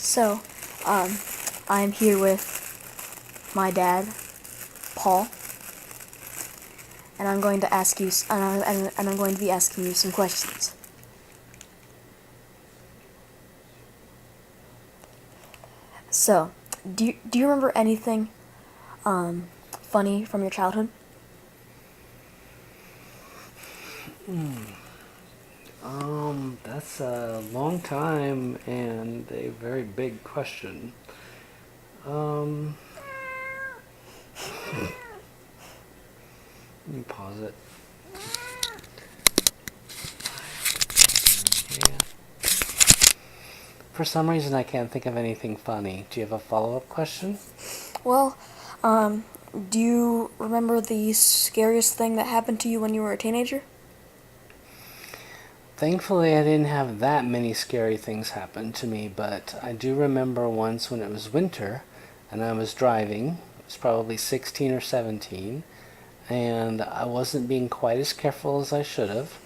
So, I'm here with my dad, Paul, and I'm going to ask you, and I'm going to be asking you some questions. So, do you remember anything, funny from your childhood? That's a long time and a very big question. Um, Let me pause it. Yeah. For some reason, I can't think of anything funny. Do you have a follow-up question? Well, do you remember the scariest thing that happened to you when you were a teenager? Thankfully, I didn't have that many scary things happen to me, but I do remember once when it was winter and I was driving. I was probably 16 or 17, and I wasn't being quite as careful as I should have.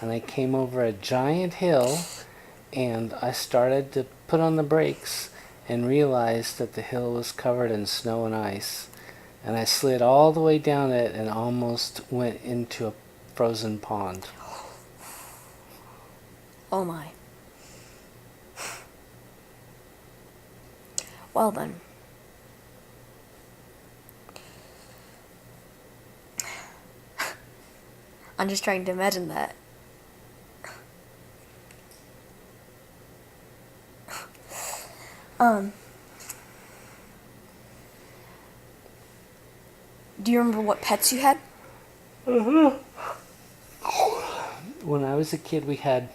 And I came over a giant hill, and I started to put on the brakes and realized that the hill was covered in snow and ice. And I slid all the way down it and almost went into a frozen pond. Oh my. Well then. I'm just trying to imagine that. Um, do you remember what pets you had? When I was a kid, we had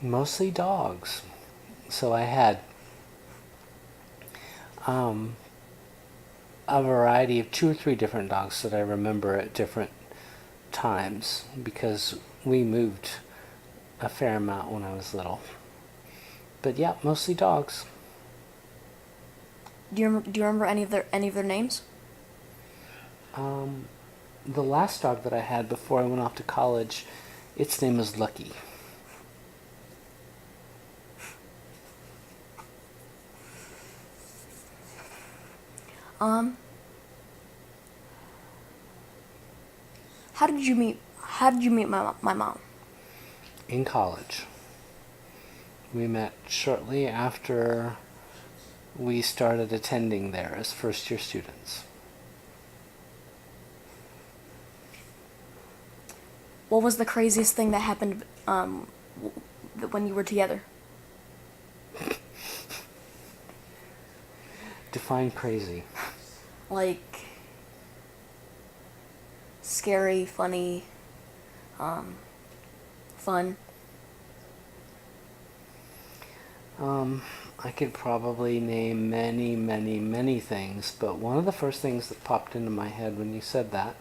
mostly dogs. So I had um, a variety of 2 or 3 different dogs that I remember at different times because we moved a fair amount when I was little. But yeah, mostly dogs. Do you remember any of their names? Um, the last dog that I had before I went off to college, its name was Lucky. Um, how did you meet my mom? In college. We met shortly after we started attending there as first year students. What was the craziest thing that happened when you were together? Define crazy. Like scary, funny, um, fun. I could probably name many, many, many things, but one of the first things that popped into my head when you said that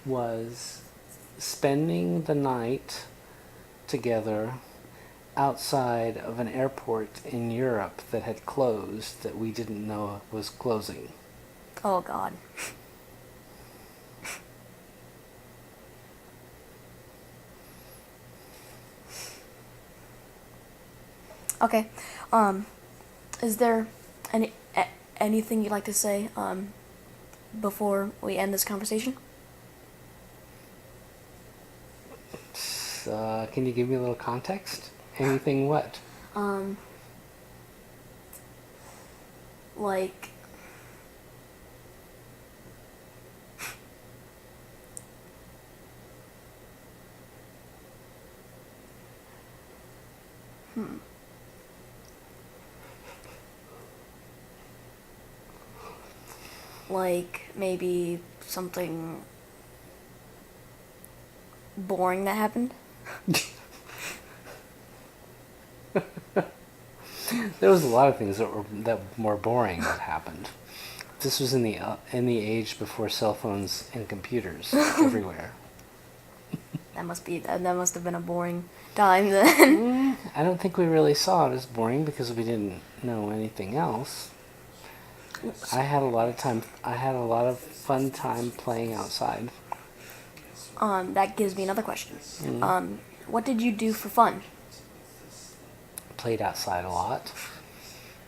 was spending the night together outside of an airport in Europe that had closed that we didn't know was closing. Oh God. Okay. Um, is there anything you'd like to say before we end this conversation? Can you give me a little context? Anything what? Um, like hmm, like maybe something boring that happened? There was a lot of things that were boring that happened. This was in the age before cell phones and computers everywhere. That must have been a boring time then. I don't think we really saw it as boring because we didn't know anything else. I had a lot of time. I had a lot of fun time playing outside. That gives me another question. Mm. What did you do for fun? Played outside a lot.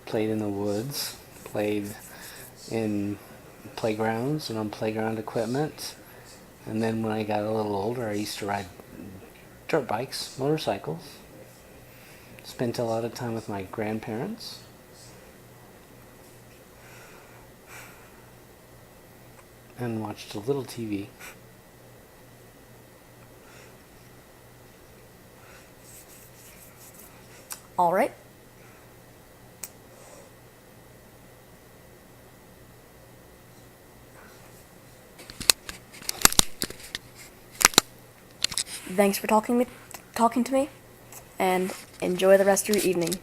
played in the woods, played in playgrounds and on playground equipment. And then when I got a little older, I used to ride dirt bikes, motorcycles. Spent a lot of time with my grandparents. And watched a little TV. All right. Thanks for talking to me, and enjoy the rest of your evening.